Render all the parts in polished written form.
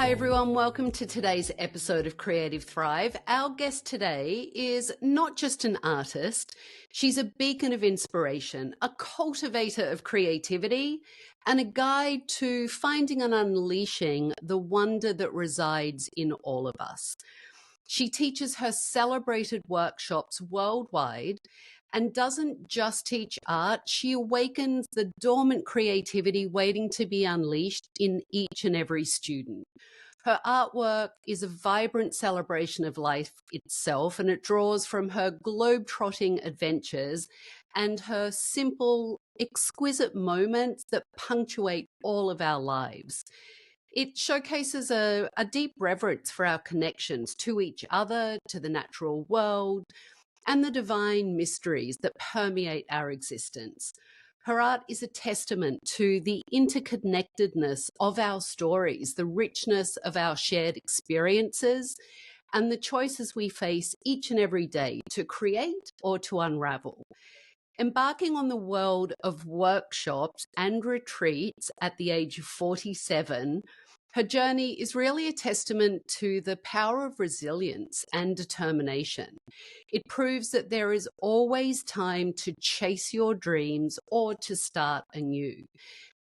Hi everyone, welcome to today's episode of Creative Thrive. Our guest today is not just an artist, she's a beacon of inspiration, a cultivator of creativity, and a guide to finding and unleashing the wonder that resides in all of us. She teaches her celebrated workshops worldwide and doesn't just teach art, she awakens the dormant creativity waiting to be unleashed in each and every student. Her artwork is a vibrant celebration of life itself, and it draws from her globe-trotting adventures and her simple, exquisite moments that punctuate all of our lives. It showcases a deep reverence for our connections to each other, to the natural world, and the divine mysteries that permeate our existence. Her art is a testament to the interconnectedness of our stories, the richness of our shared experiences, and the choices we face each and every day to create or to unravel. Embarking on the world of workshops and retreats at the age of 47, her journey is really a testament to the power of resilience and determination. It proves that there is always time to chase your dreams or to start anew.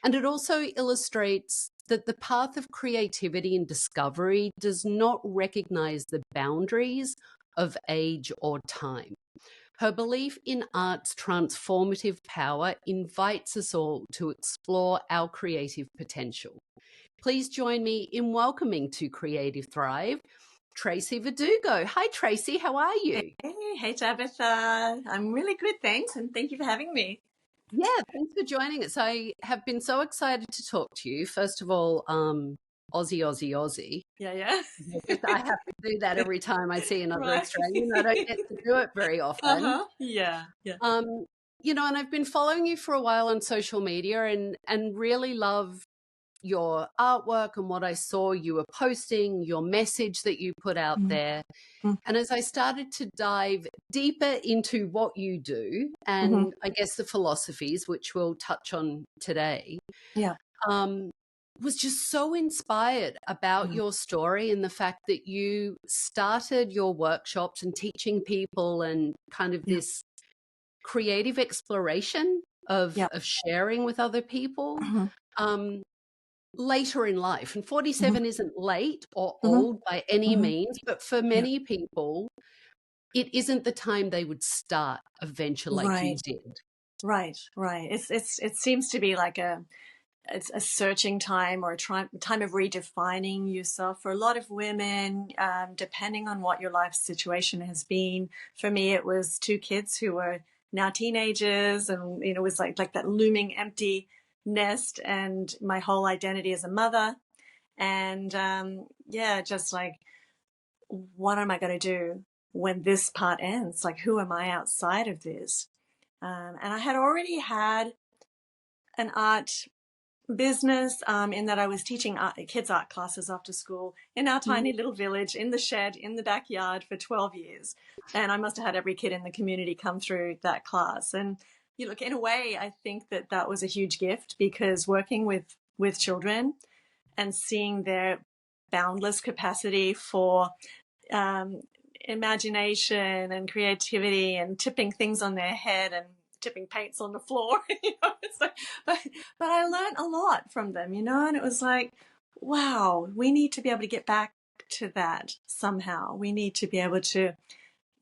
And it also illustrates that the path of creativity and discovery does not recognize the boundaries of age or time. Her belief in art's transformative power invites us all to explore our creative potential. Please join me in welcoming to Creative Thrive, Tracy Verdugo. Hi, Tracy. How are you? Hey, Tabatha. I'm really good, thanks, and thank you for having me. Yeah, thanks for joining us. I have been so excited to talk to you. First of all, Aussie. Yeah. I have to do that every time I see another Right. Australian. I don't get to do it very often. Yeah. And I've been following you for a while on social media and really love your artwork and what I saw you were posting, your message that you put out there. And as I started to dive deeper into what you do and I guess the philosophies, which we'll touch on today, was just so inspired about your story and the fact that you started your workshops and teaching people and kind of this creative exploration of sharing with other people. Later in life, and 47 isn't late or old by any means, but for many people, it isn't the time they would start a venture like you did. Right. It seems to be like it's a searching time or a time of redefining yourself for a lot of women, depending on what your life situation has been. For me, it was 2 kids who were now teenagers, and it was like that looming empty nest and my whole identity as a mother. And just like, what am I going to do when this part ends? Like, who am I outside of this? And I had already had an art business in that I was teaching kids art classes after school in our tiny little village, in the shed, in the backyard for 12 years. And I must have had every kid in the community come through that class. And you look, in a way, I think that was a huge gift, because working with children and seeing their boundless capacity for imagination and creativity and tipping things on their head and tipping paints on the floor, it's like, but I learned a lot from them, and it was like, wow, we need to be able to get back to that somehow. We need to be able to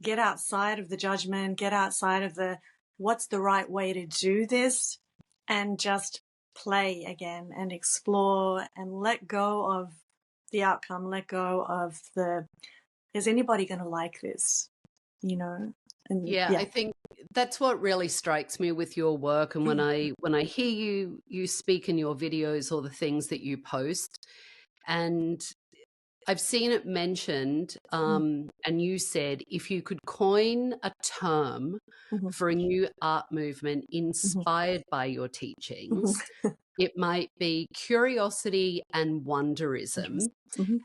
get outside of the judgment, get outside of the what's the right way to do this, and just play again and explore and let go of the outcome, let go of is anybody going to like this, And, I think that's what really strikes me with your work. And when I hear you speak in your videos or the things that you post, and I've seen it mentioned, and you said if you could coin a term for a new art movement inspired by your teachings, it might be curiosity and wonderism.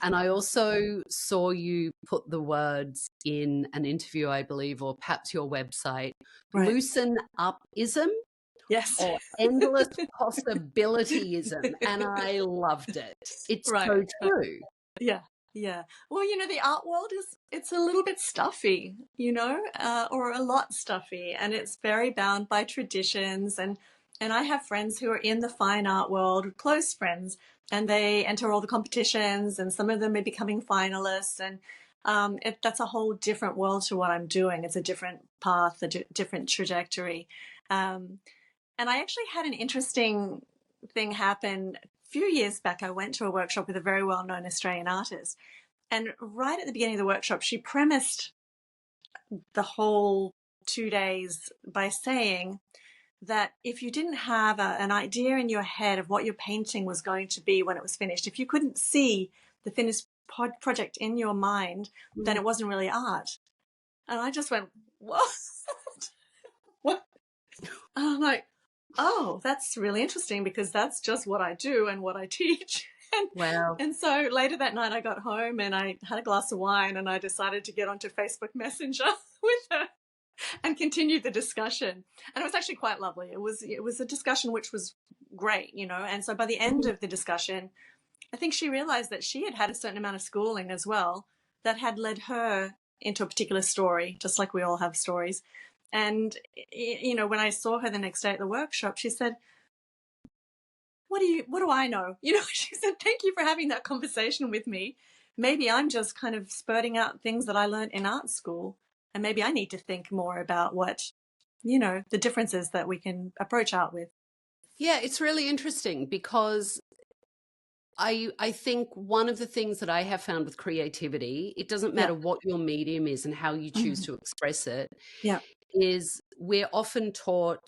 And I also saw you put the words in an interview, I believe, or perhaps your website, loosen up-ism. Yes. Or endless possibilityism. And I loved it. It's so true. Yeah, yeah. Well, the art world it's a little bit stuffy, or a lot stuffy, and it's very bound by traditions. And I have friends who are in the fine art world, close friends, and they enter all the competitions, and some of them are becoming finalists. And that's a whole different world to what I'm doing. It's a different path, different trajectory. Um, and I actually had an interesting thing happen a few years back. I went to a workshop with a very well-known Australian artist. And right at the beginning of the workshop, she premised the whole 2 days by saying that if you didn't have an idea in your head of what your painting was going to be when it was finished, if you couldn't see the finished project in your mind, then Mm. it wasn't really art. And I just went, what? What? And I'm like, oh, that's really interesting because that's just what I do and what I teach. And, Wow. and so later that night I got home and I had a glass of wine and I decided to get onto Facebook Messenger with her and continued the discussion. And it was actually quite lovely. It was a discussion which was great, And so by the end of the discussion, I think she realized that she had had a certain amount of schooling as well that had led her into a particular story, just like we all have stories. And, when I saw her the next day at the workshop, she said, what do I know? She said, thank you for having that conversation with me. Maybe I'm just kind of spurting out things that I learned in art school. And maybe I need to think more about what, the differences that we can approach art with. Yeah, it's really interesting because I think one of the things that I have found with creativity, it doesn't Yeah. matter what your medium is and how you choose Mhm. to express it, Yeah. is we're often taught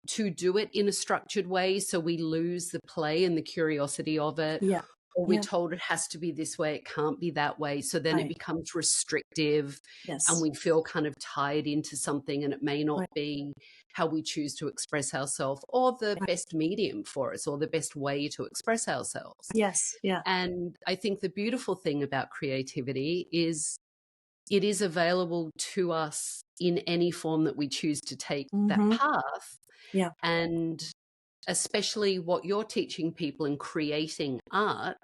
to do it in a structured way, so we lose the play and the curiosity of it, Yeah. or we're Yeah. told it has to be this way, it can't be that way, so then it Right. becomes restrictive and Yes. we feel kind of tied into something, and it may not Right. be how we choose to express ourselves or the Right. best medium for us or the best way to express ourselves. Yes. Yeah. And I think the beautiful thing about creativity is it is available to us in any form that we choose to take that Mm-hmm. path. Yeah. And especially what you're teaching people in creating art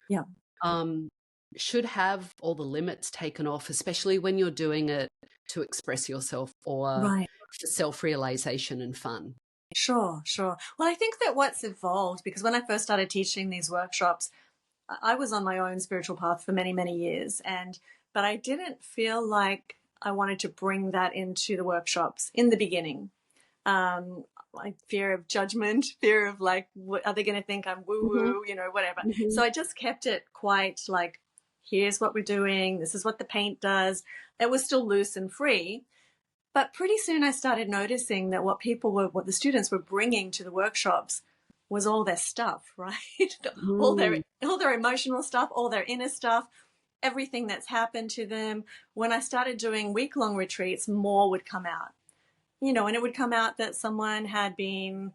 Yeah. um, should have all the limits taken off, especially when you're doing it to express yourself or Right. for self-realization and fun. Sure. Sure. Well, I think that what's evolved, because when I first started teaching these workshops, I was on my own spiritual path for many, many years, but I didn't feel like I wanted to bring that into the workshops in the beginning. Like fear of judgment, fear of like, what are they going to think I'm woo Mm-hmm. woo, whatever. Mm-hmm. So I just kept it quite like, here's what we're doing. This is what the paint does. It was still loose and free. But pretty soon I started noticing that what the students were bringing to the workshops was all their stuff, right? all their emotional stuff, all their inner stuff, everything that's happened to them. When I started doing week-long retreats, more would come out. And it would come out that someone had been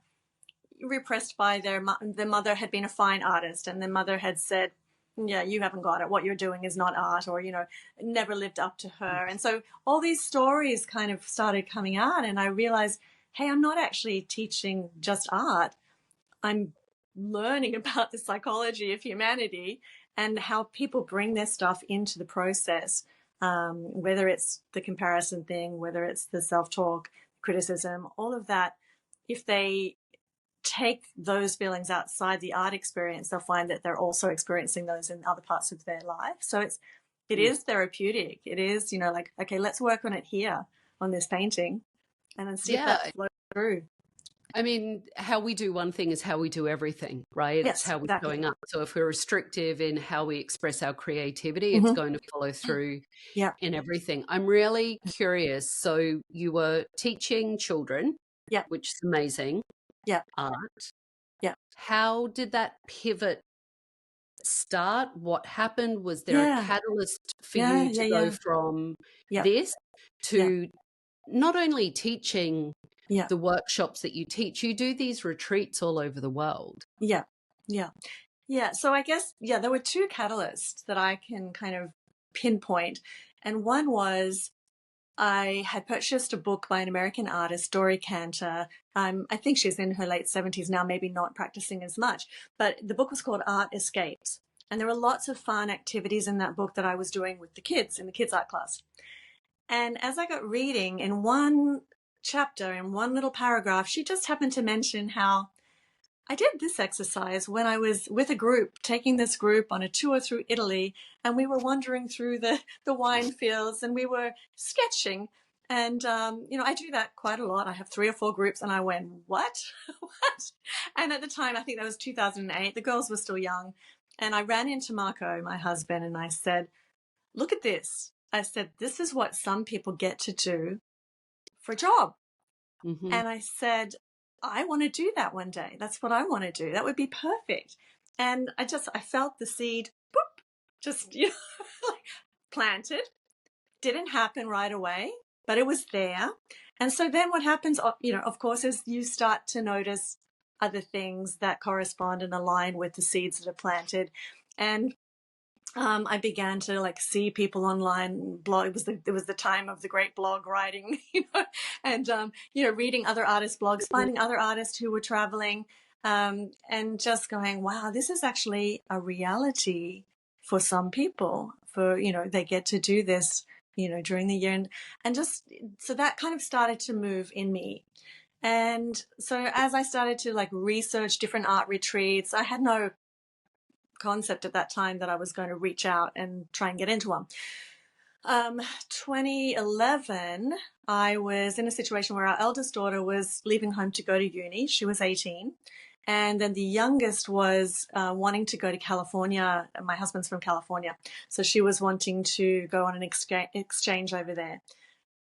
repressed by their mother had been a fine artist, and their mother had said, yeah, you haven't got it, what you're doing is not art, or never lived up to her. And so all these stories kind of started coming out, and I realized, hey, I'm not actually teaching just art, I'm learning about the psychology of humanity and how people bring their stuff into the process, whether it's the comparison thing, whether it's the self-talk, criticism, all of that. If they take those feelings outside the art experience, they'll find that they're also experiencing those in other parts of their life. So it Mm. is therapeutic. It is, like, okay, let's work on it here on this painting and then see if that Yeah. flows through. I mean, how we do one thing is how we do everything, right? It's Yes, how we're exactly. showing up. So if we're restrictive in how we express our creativity, it's Mm-hmm. going to follow through Yeah. in everything. I'm really curious. So you were teaching children, Yeah. which is amazing, Yeah. art. Yeah. How did that pivot start? What happened? Was there a Yeah. catalyst for Yeah. you Yeah. to go Yeah. from Yeah. this Yeah. to not only teaching Yeah. the workshops that you teach, you do these retreats all over the world. Yeah. Yeah. Yeah. So I guess, there were two catalysts that I can kind of pinpoint. And one was I had purchased a book by an American artist, Dori Cantor. I think she's in her late 70s now, maybe not practicing as much. But the book was called Art Escapes. And there were lots of fun activities in that book that I was doing with the kids in the kids' art class. And as I got reading, in one chapter, in one little paragraph, she just happened to mention how I did this exercise when I was with a group, taking this group on a tour through Italy, and we were wandering through the wine fields and we were sketching. And, I do that quite a lot. I have 3 or 4 groups, and I went, what? What? And at the time, I think that was 2008, the girls were still young. And I ran into Marco, my husband, and I said, look at this. I said, this is what some people get to do for a job. Mm-hmm. And I said, I want to do that one day. That's what I want to do. That would be perfect. And I felt the seed, boop, just, planted. Didn't happen right away, but it was there. And so then what happens, of course, is you start to notice other things that correspond and align with the seeds that are planted. And I began to see people online blog. It was the time of the great blog writing, and reading other artists' blogs, finding other artists who were traveling, and just going, wow, this is actually a reality for some people. They get to do this, during the year, and just so that kind of started to move in me. And so as I started to research different art retreats, I had no concept at that time that I was going to reach out and try and get into one. 2011, I was in a situation where our eldest daughter was leaving home to go to uni. She was 18. And then the youngest was wanting to go to California. My husband's from California. So she was wanting to go on an exchange over there.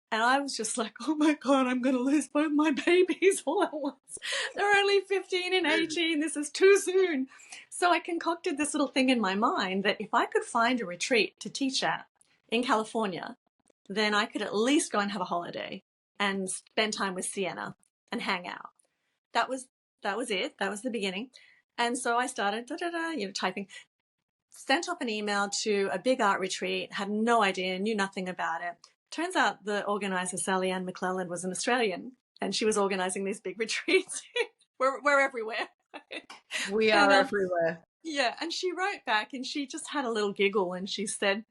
And I was just like, oh my God, I'm going to lose both my babies all at once. They're only 15 and 18. This is too soon. So I concocted this little thing in my mind that if I could find a retreat to teach at in California, then I could at least go and have a holiday and spend time with Sienna and hang out. That was it. That was the beginning. And so I started typing, sent off an email to a big art retreat, had no idea, knew nothing about it. Turns out the organizer, Sally Ann McClelland, was an Australian, and she was organizing these big retreats. We're everywhere. We are everywhere. Yeah, and she wrote back, and she just had a little giggle, and she said,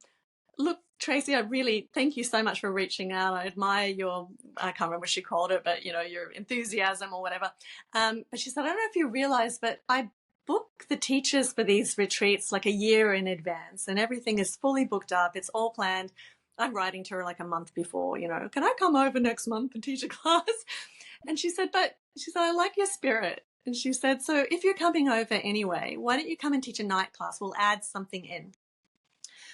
look, Tracy, I really thank you so much for reaching out. I admire your, I can't remember what she called it, but, your enthusiasm or whatever. But she said, I don't know if you realize, but I book the teachers for these retreats a year in advance, and everything is fully booked up. It's all planned. I'm writing to her a month before, can I come over next month and teach a class? And she said, I like your spirit. And she said, so if you're coming over anyway, why don't you come and teach a night class? We'll add something in.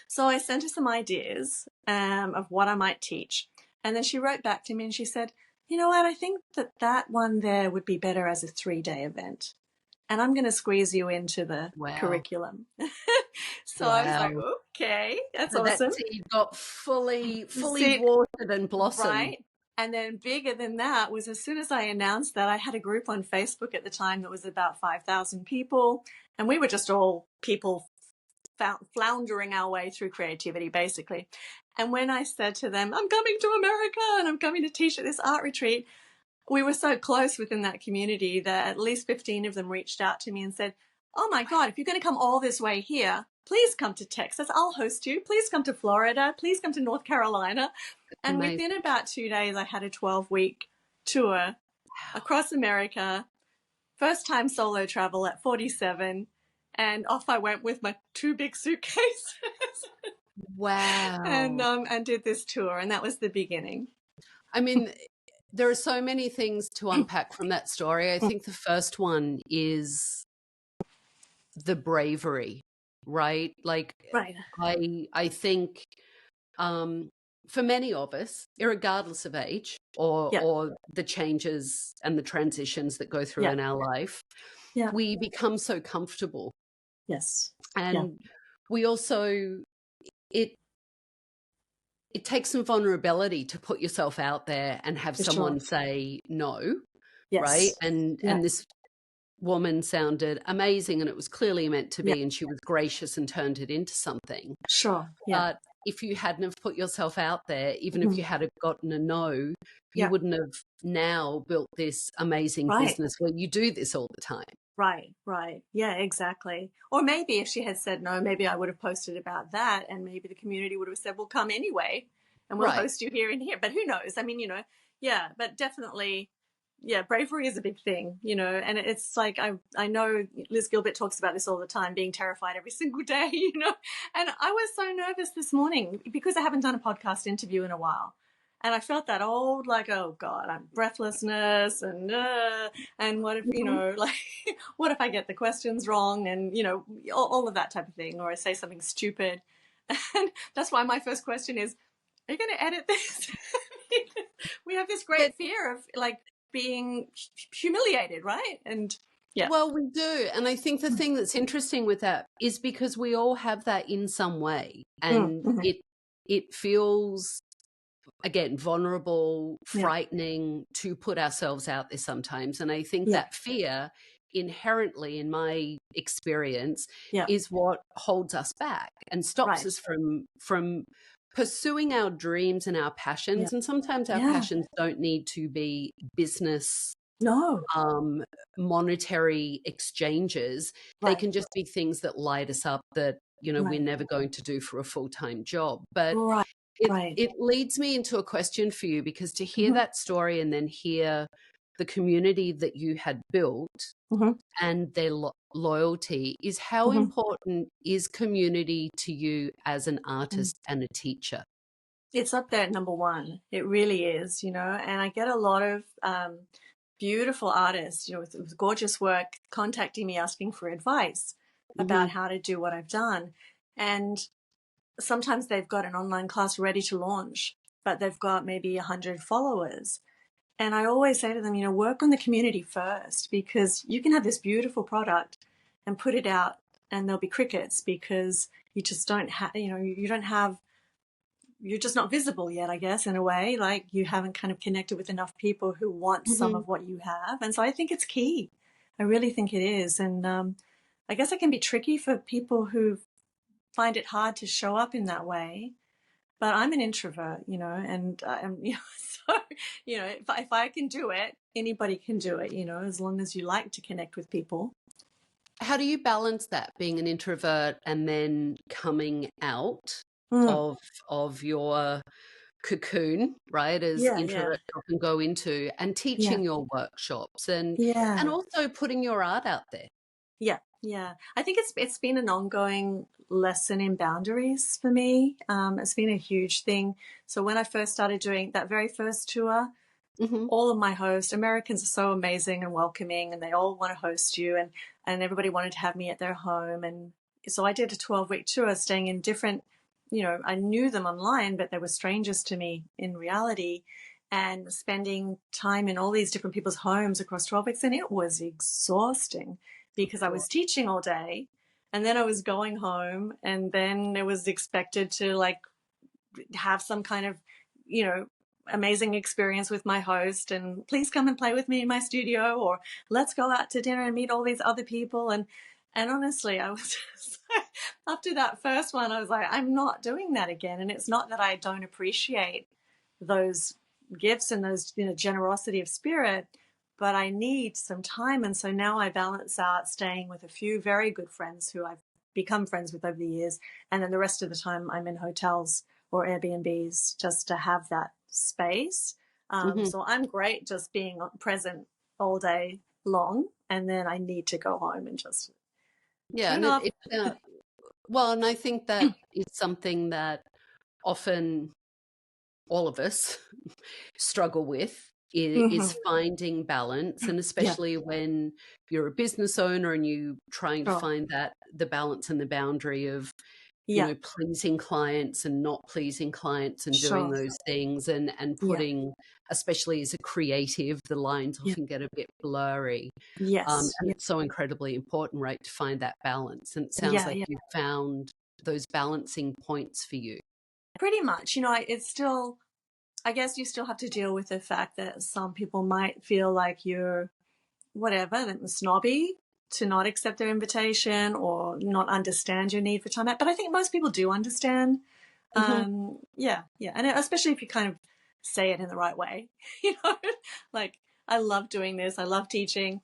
So I sent her some ideas of what I might teach. And then she wrote back to me and she said, you know what, I think that one there would be better as a 3-day event. And I'm going to squeeze you into the curriculum. So I was like, okay, that's awesome. That seed got fully watered and blossomed. Right. And then bigger than that was as soon as I announced that, I had a group on Facebook at the time that was about 5,000 people. And we were just all people floundering our way through creativity, basically. And when I said to them, I'm coming to America and I'm coming to teach at this art retreat, we were so close within that community that at least 15 of them reached out to me and said, oh my God, if you're going to come all this way here, please come to Texas. I'll host you. Please come to Florida. Please come to North Carolina. And within about 2 days, I had a 12-week tour across America. First time solo travel at 47. And off I went with my 2 big suitcases. Wow. And did this tour. And that was the beginning. I mean, there are so many things to unpack from that story. I think the first one is the bravery, right? Right. I think for many of us, regardless of age or the changes and the transitions that go through in our life, we become so comfortable. Yes. And we also, it takes some vulnerability to put yourself out there and have someone say no, right? And this woman sounded amazing and it was clearly meant to be and she was gracious and turned it into something. Sure. But if you hadn't have put yourself out there, even if you had gotten a no, you wouldn't have now built this amazing business where you do this all the time. Right, right. Yeah, exactly. Or maybe if she had said no, maybe I would have posted about that, and maybe the community would have said, "Well, come anyway, and we'll Right. host you here and here." But who knows? I mean, yeah, but definitely, yeah, bravery is a big thing, and it's like I know Liz Gilbert talks about this all the time, being terrified every single day, And I was so nervous this morning because I haven't done a podcast interview in a while. And I felt that old, like, oh God, I'm breathlessness and what if, Mhm. like, what if I get the questions wrong and, all of that type of thing, or I say something stupid. And that's why my first question is, are you going to edit this? We have this But great fear of like being humiliated, right? And yeah. well, we do. And I think the thing that's interesting with that is because we all have that in some way. And Mm-hmm. it feels, again, vulnerable, Yeah. frightening to put ourselves out there sometimes. And I think Yeah. that fear inherently, in my experience, Yeah. is what holds us back and stops Right. us from pursuing our dreams and our Yeah. passions. And sometimes our Yeah. passions don't need to be business No. um, monetary exchanges. They Right. can just be things that light us up that, we're Right. never going to do for a full-time job. But Right. it Right. it leads me into a question for you, because to hear Mm-hmm. that story and then hear the community that you had built Mm-hmm. and their loyalty is, how Mm-hmm. important is community to you as an Mm. artist and a teacher? It's up there at number one. It really is, and I get a lot of beautiful artists, with gorgeous work contacting me asking for advice about Hmm. how to do what I've done. And sometimes they've got an online class ready to launch, but they've got maybe 100 followers. And I always say to them, work on the community first, because you can have this beautiful product and put it out and there'll be crickets because you just don't have, you don't have, you're just not visible yet, I guess, in a way. Like you haven't kind of connected with enough people who want some Hmm. of what you have. And so I think it's key. I really think it is. And I guess it can be tricky for people who find it hard to show up in that way. But I'm an introvert, and so, if I can do it, anybody can do it, as long as you like to connect with people. How do you balance that, being an introvert and then coming out Mm. of your cocoon, right, as Yeah, yeah, introverts often go into, and yeah, teaching your workshops and yeah, also putting your art out there? yeah, yeah. I think it's been an ongoing lesson in boundaries for me. It's been a huge thing. So when I first started doing that very first tour, Hmm. all of my hosts, Americans are so amazing and welcoming, and they all want to host you, and everybody wanted to have me at their home. And so I did a 12-week tour, staying in different, I knew them online, but they were strangers to me in reality, and spending time in all these different people's homes across 12 weeks. And it was exhausting because I Sure. was teaching all day, and then I was going home, and then it was expected to like have some kind of, you know, amazing experience with my host, and please come and play with me in my studio, or let's go out to dinner and meet all these other people. And honestly, I was just after that first one, I was like, I'm not doing that again. And it's not that I don't appreciate those gifts and those, generosity of spirit, but I need some time. And so now I balance out staying with a few very good friends who I've become friends with over the years, and then the rest of the time I'm in hotels or Airbnbs just to have that space. Hmm. So I'm great just being present all day long, and then I need to go home and just Yeah, turn and off. well, and I think that is something that often all of us struggle with, Mm-hmm. is finding balance, and Yeah, especially when you're a business owner and you trying to sure. find that the balance and the boundary of, Yeah, pleasing clients and not pleasing clients and doing sure. those things, and Yeah, putting, especially as a creative, the lines yeah, often get a bit blurry. yes, And yeah, it's so incredibly important, right, to find that balance. And it sounds yeah, like yeah. you found those balancing points for you. Pretty much. It's still. I guess you still have to deal with the fact that some people might feel like you're whatever, snobby to not accept their invitation or not understand your need for time out. But I think most people do understand. Hmm. Yeah, yeah. And especially if you kind of say it in the right way, you know, like I love doing this. I love teaching.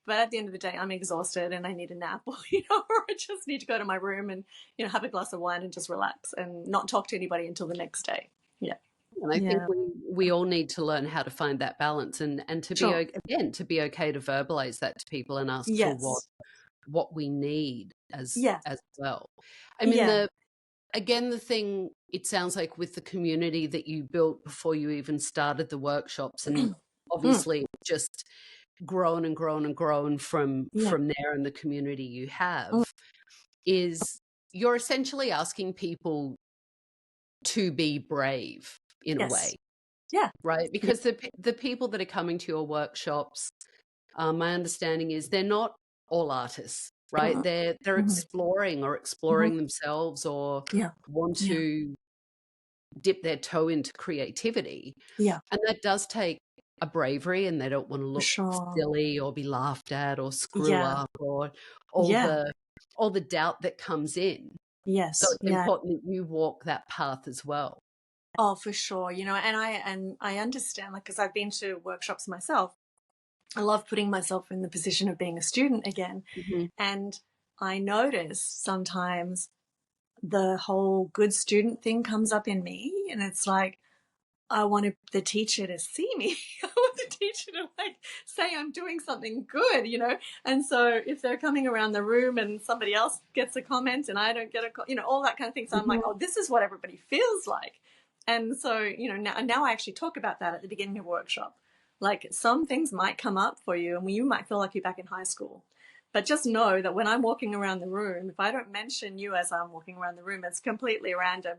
But at the end of the day, I'm exhausted and I need a nap, or, or I just need to go to my room and, have a glass of wine and just relax and not talk to anybody until the next day. Yeah. And I think Yeah. we all need to learn how to find that balance, and to be Sure. again, to be okay to verbalize that to people and ask for Yes. what we need as Yeah. well. I mean, Yeah. the thing, it sounds like with the community that you built before you even started the workshops, and obviously just grown and grown and grown from Yeah. there, and the community you have, Mm. is you're essentially asking people to be brave in a Yes. way, Yeah. right? Yeah. Because the people that are coming to your workshops, my understanding is they're not all artists, right? Mhm. They're Mhm. Mhm. exploring themselves, or Yeah. want Yeah. to dip their toe into creativity. Yeah. And that does take a bravery, and they don't want to For look sure. silly or be laughed at or screw Yeah. up, or all Yeah. the doubt that comes in. So Yes. it's Yeah. important that you walk that path as well. Oh, for sure. And I understand, like, because I've been to workshops myself. I love putting myself in the position of being a student again. Mm-hmm. And I notice sometimes the whole good student thing comes up in me, and it's like, I wanted the teacher to see me. I want the teacher to say I'm doing something good, And so if they're coming around the room and somebody else gets a comment and I don't get all that kind of thing. So I'm like, oh, this is what everybody feels like. And so, now I actually talk about that at the beginning of workshop. Like, some things might come up for you and you might feel like you're back in high school. But just know that when I'm walking around the room, if I don't mention you as I'm walking around the room, it's completely random.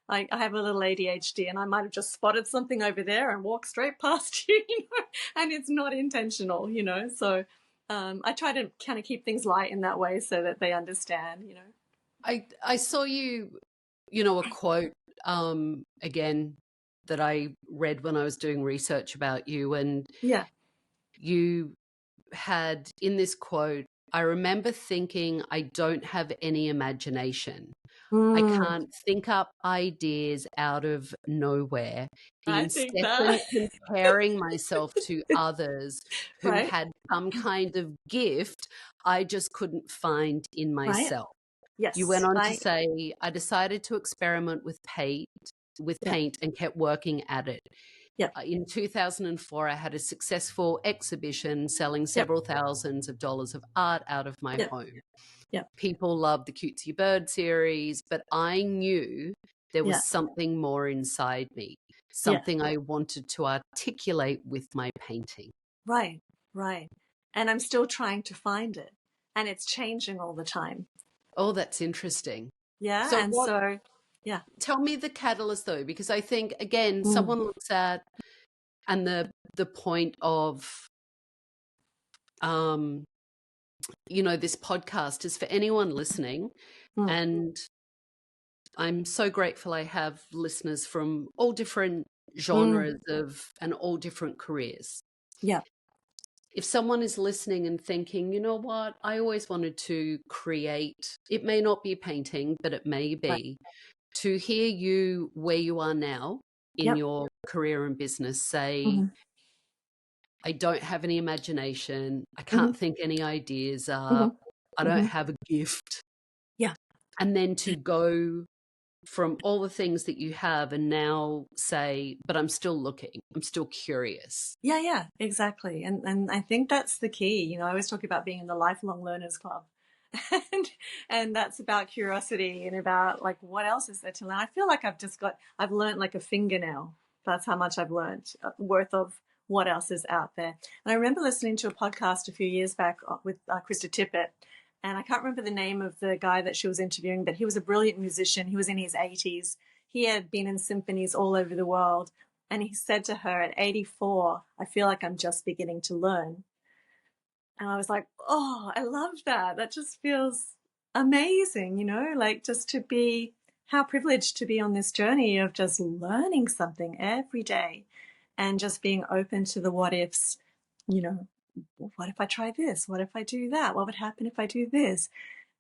I have a little ADHD and I might have just spotted something over there and walked straight past you, and it's not intentional, So I try to kind of keep things light in that way so that they understand. I saw a quote, again, that I read when I was doing research about you, and Yeah. you had in this quote, I remember thinking, I don't have any imagination. I Mm, can't think up ideas out of nowhere. The I think that. incessant comparing myself to others who Right. had some kind of gift I just couldn't find in Right. myself. You went Yes. on to Right. say, I decided to experiment with Yeah. paint and kept working at it. Yep. In 2004, I had a successful exhibition selling Yep. several thousands of dollars of art out of my Yep. home. Yep. People loved the Cutesy Bird series, but I knew there was Yeah. something more inside me, Yeah. something I wanted to articulate with my painting. Right. Right. And I'm still trying to find it, and it's changing all the time. Oh, that's interesting. Yeah. So And so, yeah. tell me the catalyst though, because I think, again, Mm. someone looks at, and the point of this podcast is for anyone listening. Mm. And I'm so grateful I have listeners from all different Mm. genres and all different careers. Yeah. If someone is listening and thinking, you know what, I always wanted to create, it may not be a painting, but it may Right. be, to hear you where you are now in Yep. your career and business say, Mm-hmm. I don't have any imagination. I Mm-hmm. can't think any ideas Mm-hmm. up. I don't Mm-hmm. have a gift. Yeah. And then to go from all the things that you have and now say, but I'm still looking. I'm still curious. Yeah, yeah, exactly. And I think that's the key. I always talk about being in the Lifelong Learners Club. And that's about curiosity and about, like, what else is there to learn. I feel like I've learned like a fingernail. That's how much I've learned worth of what else is out there. And I remember listening to a podcast a few years back with Krista Tippett, and I can't remember the name of the guy that she was interviewing, but he was a brilliant musician. He was in his 80s. He had been in symphonies all over the world. And he said to her, at 84, I feel like I'm just beginning to learn. And I was like, oh, I love that. That just feels amazing, like, just to be, how privileged to be on this journey of just learning something every day and just being open to the what ifs, what if I try this? What if I do that? What would happen if I do this?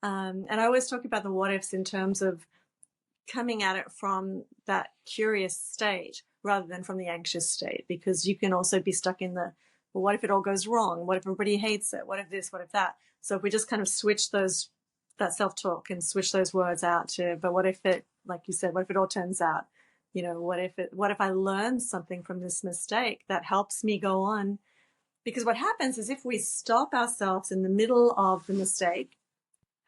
And I always talk about the what ifs in terms of coming at it from that curious state rather than from the anxious state, because you can also be stuck in the well, what if it all goes wrong? What if everybody hates it? What if this? What if that? So if we just kind of switch that self-talk and switch those words out to, but what if it, like you said, what if it all turns out, what if I learn something from this mistake that helps me go on? Because what happens is if we stop ourselves in the middle of the mistake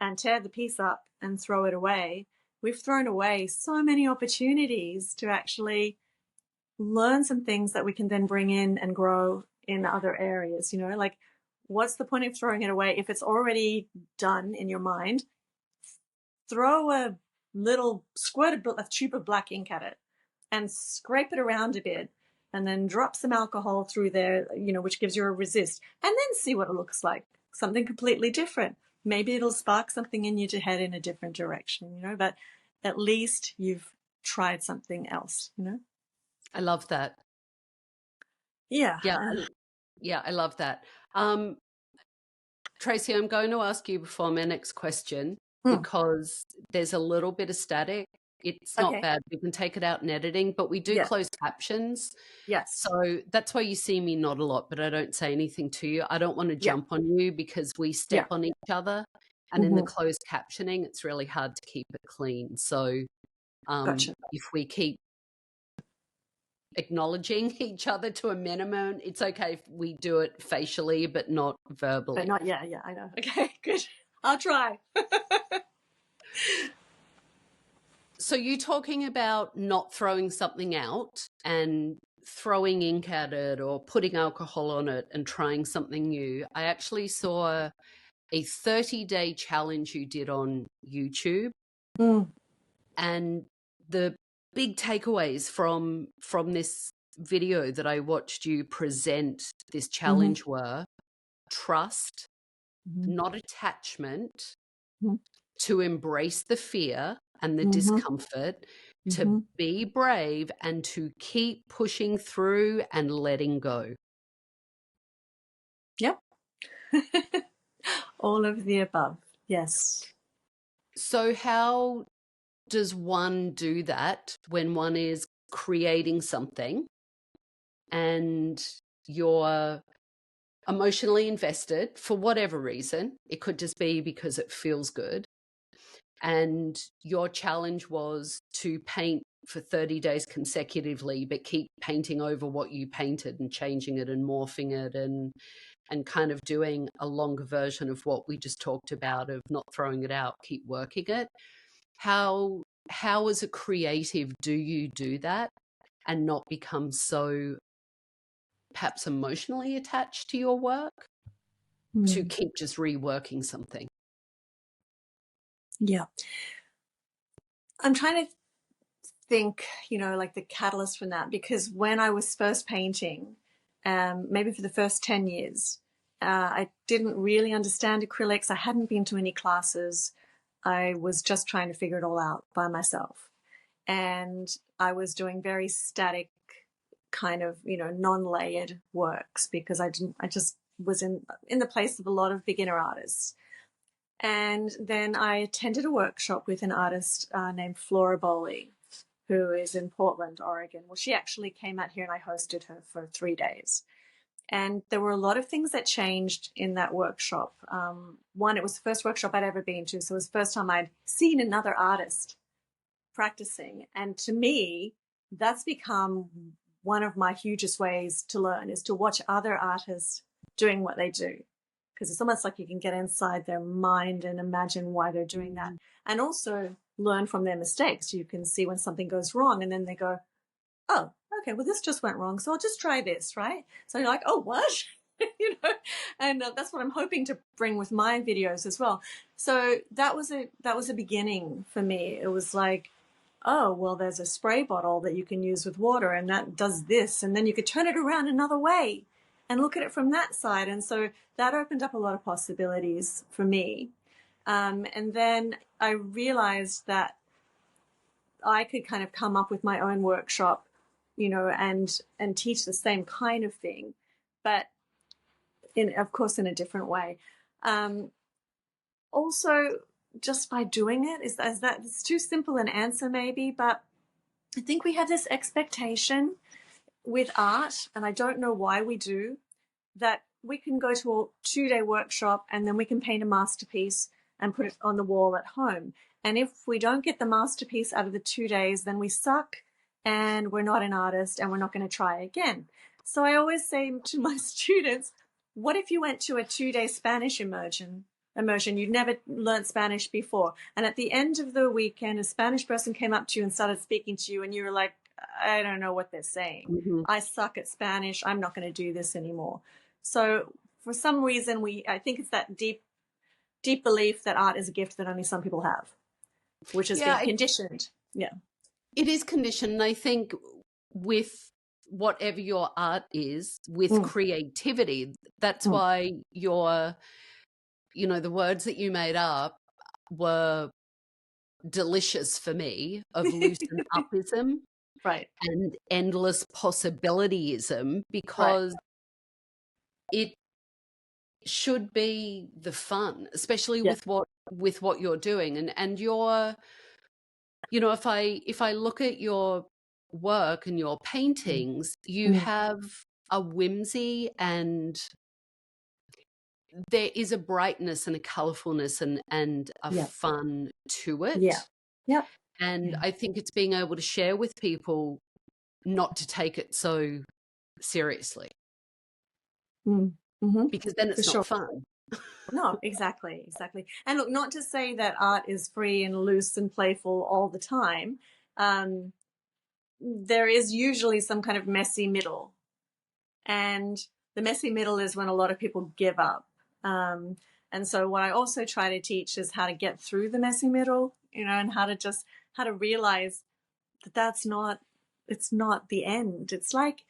and tear the piece up and throw it away, we've thrown away so many opportunities to actually learn some things that we can then bring in and grow in other areas. Like, what's the point of throwing it away if it's already done in your mind? Throw a little a tube of black ink at it and scrape it around a bit, and then drop some alcohol through there, which gives you a resist, and then see what it looks like. Something completely different. Maybe it'll spark something in you to head in a different direction, but at least you've tried something else, I love that. Yeah. Yeah, I love that. Tracy, I'm going to ask you before my next question because there's a little bit of static. It's not bad. We can take it out in editing, but we do close captions. Yes. So that's why you see me nod a lot, but I don't say anything to you. I don't want to jump on you because we step on each other. And in the closed captioning, it's really hard to keep it clean. So Gotcha. if we keep acknowledging each other to a minimum, it's okay if we do it facially, but not verbally. But not, yeah, I know. Okay, good. I'll try. So you talking about not throwing something out and throwing ink at it or putting alcohol on it and trying something new. I actually saw a 30-day challenge you did on YouTube. And the big takeaways from this video that I watched you present this challenge were trust, not attachment, to embrace the fear and the discomfort, to be brave and to keep pushing through and letting go. Yep. All of the above. Yes. So how does one do that when one is creating something and you're emotionally invested for whatever reason? It could just be because it feels good. And your challenge was to paint for 30 days consecutively, but keep painting over what you painted and changing it and morphing it and kind of doing a longer version of what we just talked about of not throwing it out, keep working it. How as a creative do you do that and not become so perhaps emotionally attached to your work to keep just reworking something? Yeah. I'm trying to think, like the catalyst from that, because when I was first painting, maybe for the first 10 years, I didn't really understand acrylics. I hadn't been to any classes. I was just trying to figure it all out by myself. And I was doing very static kind of, non-layered works because I just was in the place of a lot of beginner artists. And then I attended a workshop with an artist named Flora Bowley, who is in Portland, Oregon. Well, she actually came out here and I hosted her for 3 days. And there were a lot of things that changed in that workshop. One, it was the first workshop I'd ever been to. So it was the first time I'd seen another artist practicing. And to me, that's become one of my hugest ways to learn, is to watch other artists doing what they do. Because it's almost like you can get inside their mind and imagine why they're doing that. And also learn from their mistakes. You can see when something goes wrong and then they go, oh, okay, well, this just went wrong, so I'll just try this, right? So you're like, oh, what? And that's what I'm hoping to bring with my videos as well. So that was a beginning for me. It was like, oh, well, there's a spray bottle that you can use with water and that does this, and then you could turn it around another way and look at it from that side. And so that opened up a lot of possibilities for me. And then I realized that I could kind of come up with my own workshop, and teach the same kind of thing, but of course, in a different way. Also, just by doing it, is that it's too simple an answer maybe, but I think we have this expectation with art, and I don't know why we do, that we can go to a 2-day workshop and then we can paint a masterpiece and put it on the wall at home. And if we don't get the masterpiece out of the 2 days, then we suck and we're not an artist and we're not going to try again. So I always say to my students, what if you went to a 2-day Spanish immersion? You'd never learned Spanish before. And at the end of the weekend, a Spanish person came up to you and started speaking to you and you were like, I don't know what they're saying. Mm-hmm. I suck at Spanish. I'm not going to do this anymore. So for some reason, I think it's that deep belief that art is a gift that only some people have, which has been conditioned. Yeah. It is conditioned. And I think with whatever your art is, with creativity, that's why the words that you made up were delicious for me, of loosen upism. Right. And endless possibilityism, because it should be the fun, especially with what you're doing. And you're, if I look at your work and your paintings, you have a whimsy, and there is a brightness and a colorfulness and a fun to it. Yeah. And I think it's being able to share with people, not to take it so seriously, because then it's not fun. No, exactly. And look, not to say that art is free and loose and playful all the time. There is usually some kind of messy middle, and the messy middle is when a lot of people give up. And so what I also try to teach is how to get through the messy middle, and how to realize that it's not the end. It's like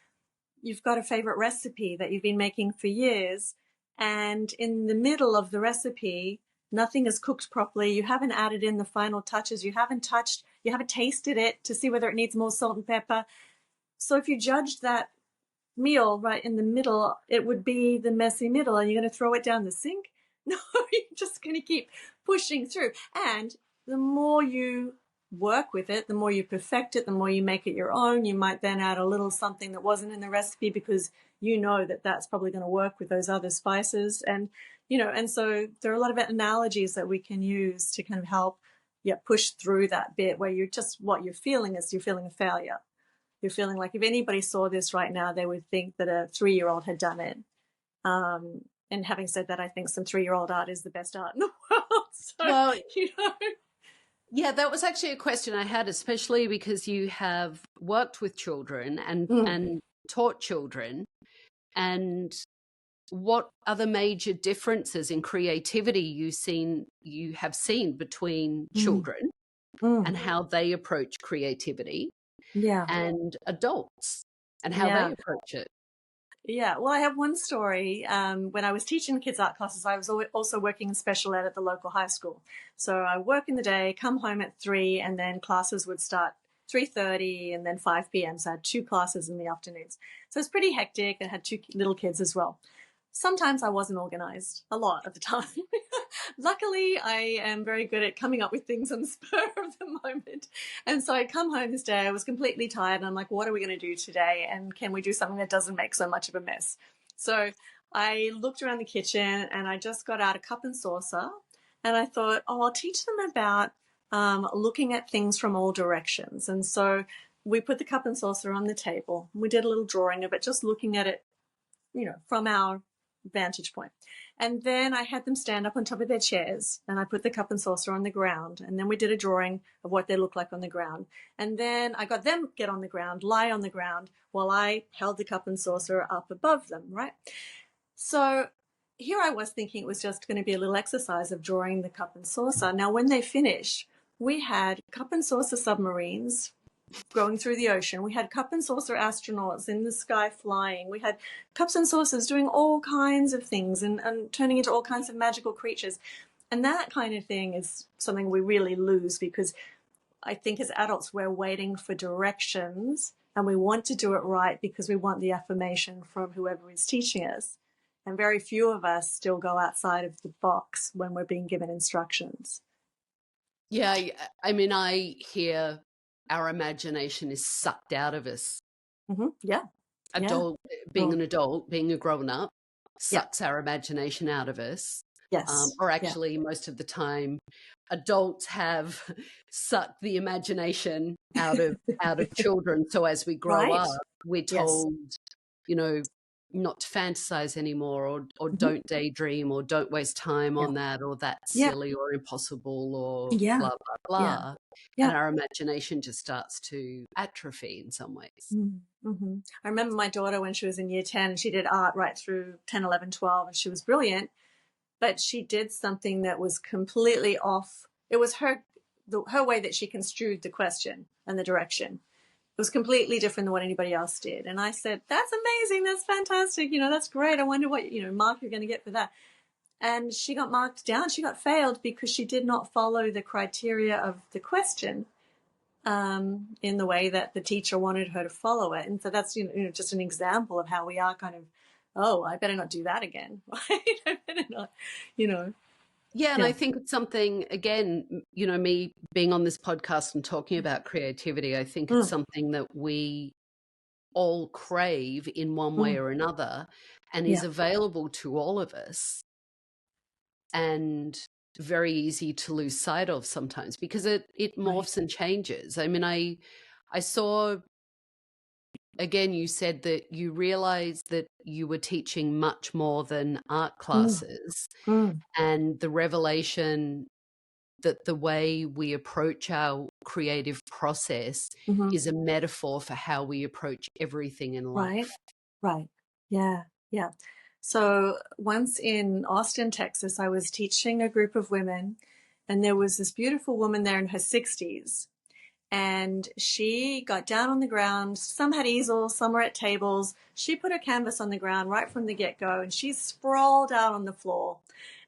you've got a favorite recipe that you've been making for years, and in the middle of the recipe, nothing is cooked properly. You haven't added in the final touches. You haven't tasted it to see whether it needs more salt and pepper. So if you judged that meal right in the middle, it would be the messy middle, and you're going to throw it down the sink? No, you're just going to keep pushing through. And the more you work with it, the more you perfect it, the more you make it your own. You might then add a little something that wasn't in the recipe because you know that that's probably going to work with those other spices. And, and so there are a lot of analogies that we can use to kind of help push through that bit where what you're feeling is you're feeling a failure. You're feeling like if anybody saw this right now, they would think that a 3-year-old had done it. And having said that, I think some 3-year-old art is the best art in the world. So, Yeah, that was actually a question I had, especially because you have worked with children and taught children. And what are the major differences in creativity you have seen between children and how they approach creativity and adults and how they approach it? Yeah, well, I have one story. When I was teaching kids art classes, I was also working in special ed at the local high school. So I work in the day, come home at 3, and then classes would start 3:30 and then 5 p.m. So I had 2 classes in the afternoons. So it's pretty hectic. I had 2 little kids as well. Sometimes I wasn't organized, a lot of the time. Luckily, I am very good at coming up with things on the spur of the moment. And so I'd come home this day, I was completely tired, and I'm like, what are we going to do today? And can we do something that doesn't make so much of a mess? So I looked around the kitchen and I just got out a cup and saucer, and I thought, I'll teach them about looking at things from all directions. And so we put the cup and saucer on the table. We did a little drawing of it, just looking at it, from our vantage point. And then I had them stand up on top of their chairs, and I put the cup and saucer on the ground. And then we did a drawing of what they look like on the ground. And then I got them get on the ground, lie on the ground, while I held the cup and saucer up above them, right? So here I was thinking it was just going to be a little exercise of drawing the cup and saucer. Now, when they finished, we had cup and saucer submarines going through the ocean. We had cup and saucer astronauts in the sky flying. We had cups and saucers doing all kinds of things and turning into all kinds of magical creatures. And that kind of thing is something we really lose, because I think as adults we're waiting for directions, and we want to do it right because we want the affirmation from whoever is teaching us. And very few of us still go outside of the box when we're being given instructions. Yeah, I mean, I hear our imagination is sucked out of us. Mm-hmm. Yeah. Being an adult, being a grown up. Yeah. sucks our imagination out of us. Yes. Or Yeah. actually, most of the time, adults have sucked the imagination out of children. So as we grow Right. up, we're Yes. told, you know, not to fantasize anymore, or Mhm. don't daydream, or don't waste time Yeah. on that, or that's Yeah. silly or impossible, or Yeah. blah, blah, Yeah. blah. And Yeah. our imagination just starts to atrophy in some ways. Mm-hmm. I remember my daughter when she was in year 10, she did art right through 10, 11, 12, and she was brilliant, but she did something that was completely off. It was her way that she construed the question and the direction. It was completely different than what anybody else did. And I said, that's amazing. That's fantastic. That's great. I wonder what, mark you're going to get for that. And she got marked down. She got failed because she did not follow the criteria of the question in the way that the teacher wanted her to follow it. And so that's, just an example of how we are kind of, oh, I better not do that again. I better not, you know. Yeah, and Yeah. I think it's something, again, me being on this podcast and talking about creativity, I think it's Mm, something that we all crave in one way mm, or another, and is yeah. available to all of us, and very easy to lose sight of sometimes because it Right. morphs and changes. I mean, I saw, again, you said that you realized that you were teaching much more than art Mm, classes, mm, and the revelation that the way we approach our creative process mm-hmm. is a metaphor for how we approach everything in Right. life. Right. Yeah. Yeah. So once in Austin, Texas, I was teaching a group of women, and there was this beautiful woman there in her 60s. And she got down on the ground. Some had easels, some were at tables. She put her canvas on the ground right from the get-go, and she's sprawled out on the floor,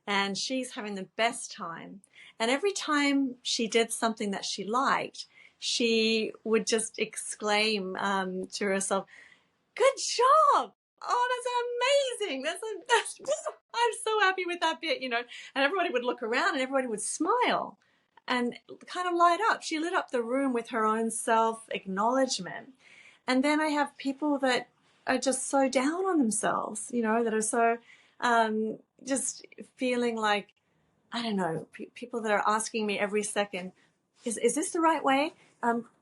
and she's having the best time. And every time she did something that she liked, she would just exclaim to herself, "Good job! Oh, that's amazing! That's I'm so happy with that bit." And everybody would look around and everybody would smile and kind of light up. She lit up the room with her own self acknowledgement. And then I have people that are just so down on themselves, that are so just feeling like, I don't know, people that are asking me every second, is this the right way?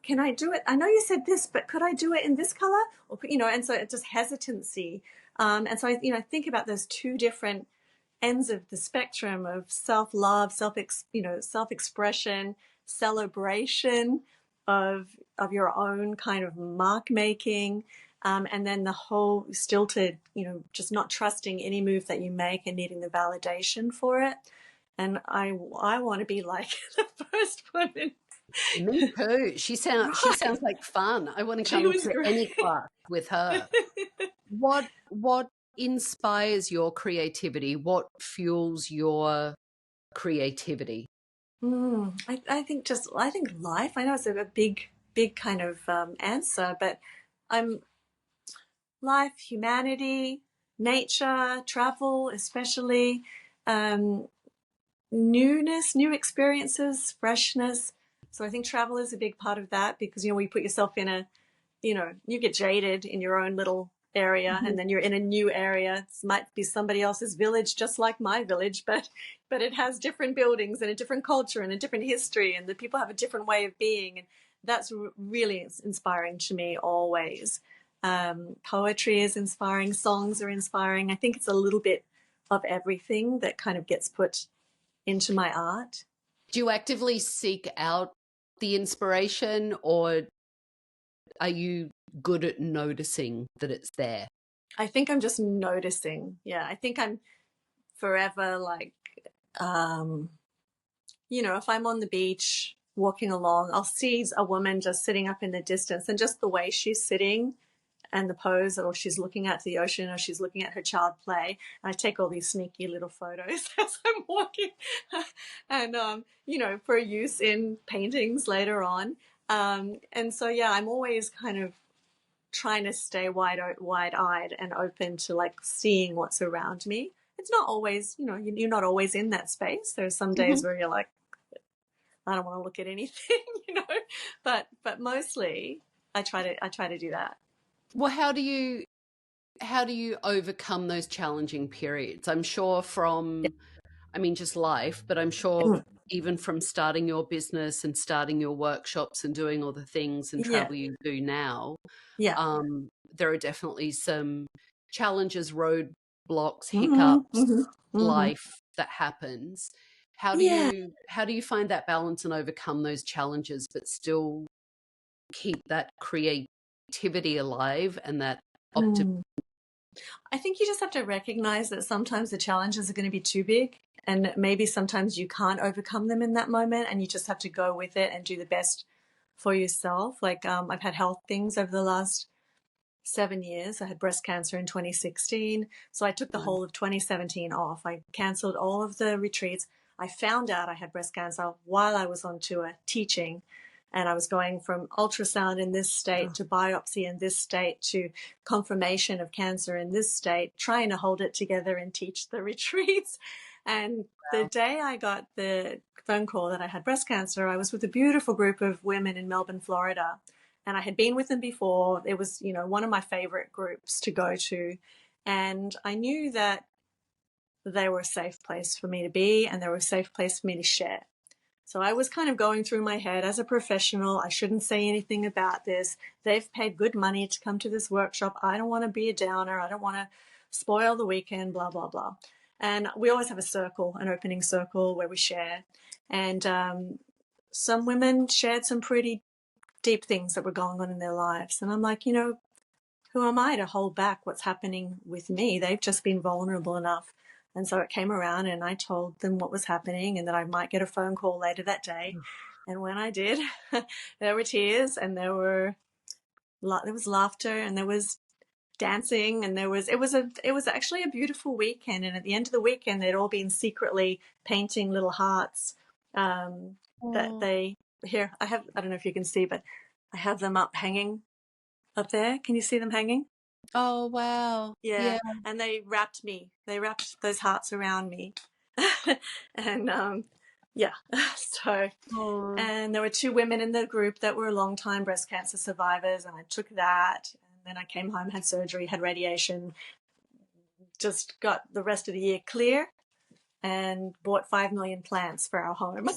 Can I do it? I know you said this, but could I do it in this color? Or, and so it's just hesitancy. And so I think about those two different ends of the spectrum of self-love, self-expression, celebration of your own kind of mark making. And then the whole stilted, just not trusting any move that you make and needing the validation for it. And I want to be like the first woman. Me too. She sounds Right. like fun. I want to She come was to great. any class with her. What inspires your creativity? What fuels your creativity? I think life. I know it's a big kind of answer, but I'm life, humanity, nature, travel, especially um, newness, new experiences, freshness. So I think travel is a big part of that because we put yourself in you get jaded in your own little area, Mhm. and then you're in a new area. It might be somebody else's village, just like my village, but it has different buildings and a different culture and a different history, and the people have a different way of being, and that's really inspiring to me always. Poetry is inspiring, songs are inspiring. I think it's a little bit of everything that kind of gets put into my art. Do you actively seek out the inspiration, or are you good at noticing that it's there? I think I'm just noticing. Yeah, I think I'm forever like, um, if I'm on the beach walking along, I'll see a woman just sitting up in the distance, and just the way she's sitting and the pose, or she's looking at the ocean, or she's looking at her child play. And I take all these sneaky little photos as I'm walking, and for use in paintings later on. And so yeah, I'm always kind of trying to stay wide-eyed and open to like seeing what's around me. It's not always, you're not always in that space. There's some days Mhm. where you're like, I don't want to look at anything, but mostly I try to do that. Well, how do you how do you overcome those challenging periods? I'm sure from, I mean, just life, but I'm sure Mm. even from starting your business and starting your workshops and doing all the things and Yeah. travel you do now, Yeah. there are definitely some challenges, roadblocks, Hmm. hiccups, Hmm. Hmm. life that happens. Yeah. How do you find that balance and overcome those challenges, but still keep that creativity alive and that optimism? Mm. I think you just have to recognize that sometimes the challenges are going to be too big, and maybe sometimes you can't overcome them in that moment, and you just have to go with it and do the best for yourself. Like, I've had health things over the last 7 years. I had breast cancer in 2016. So I took the whole of 2017 off. I canceled all of the retreats. I found out I had breast cancer while I was on tour teaching. And I was going from ultrasound in this state to biopsy in this state to confirmation of cancer in this state, trying to hold it together and teach the retreats. And the day I got the phone call that I had breast cancer, I was with a beautiful group of women in Melbourne, Florida, and I had been with them before. It was, one of my favorite groups to go to. And I knew that they were a safe place for me to be and they were a safe place for me to share. So I was kind of going through my head as a professional, I shouldn't say anything about this. They've paid good money to come to this workshop. I don't want to be a downer. I don't want to spoil the weekend, blah, blah, blah. And we always have a circle, an opening circle where we share. And some women shared some pretty deep things that were going on in their lives. And I'm like, who am I to hold back what's happening with me? They've just been vulnerable enough. And so it came around and I told them what was happening and that I might get a phone call later that day. And when I did, there were tears and there was laughter and there was dancing and it was actually a beautiful weekend. And at the end of the weekend, they'd all been secretly painting little hearts that Oh, they here I don't know if you can see, but I have them up hanging up there. Can you see them hanging? oh, wow. Yeah, Yeah. and they wrapped those hearts around me. And yeah, so Oh, and there were two women in the group that were long-time breast cancer survivors, and I took that, and then I came home, had surgery, had radiation, just got the rest of the year clear, and bought 5 million plants for our home.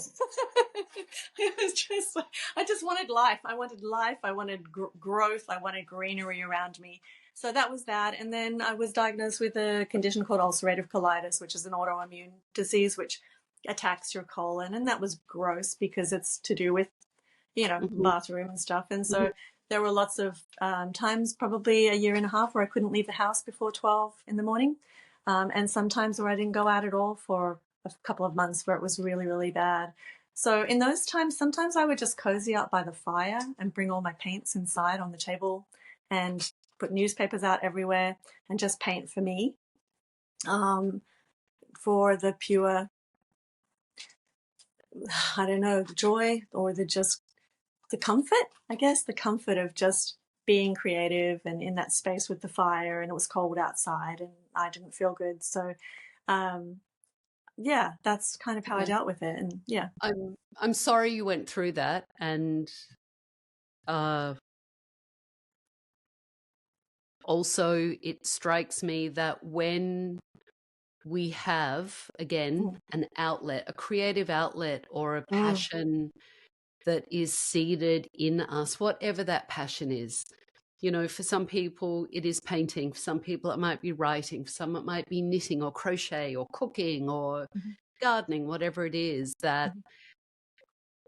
It was just, I just wanted life. I wanted life. I wanted growth. I wanted greenery around me. So that was that. And then I was diagnosed with a condition called ulcerative colitis, which is an autoimmune disease which attacks your colon. And that was gross because it's to do with, mhm, bathroom and stuff. And mhm. so there were lots of times, probably a year and a half, where I couldn't leave the house before 12 in the morning. And sometimes where I didn't go out at all for a couple of months where it was really, really bad. So in those times, sometimes I would just cozy up by the fire and bring all my paints inside on the table and put newspapers out everywhere and just paint for me, for the pure, I don't know, the joy or the comfort, I guess, the comfort of just being creative and in that space with the fire, and it was cold outside and I didn't feel good. So, um, yeah, that's kind of how I Yeah. dealt with it. And yeah. I'm sorry you went through that, and uh, also it strikes me that when we have again Mm, an outlet, a creative outlet, or a mm, passion that is seeded in us, whatever that passion is. For some people it is painting, for some people it might be writing, for some it might be knitting or crochet or cooking or mhm, gardening, whatever it is, that mhm,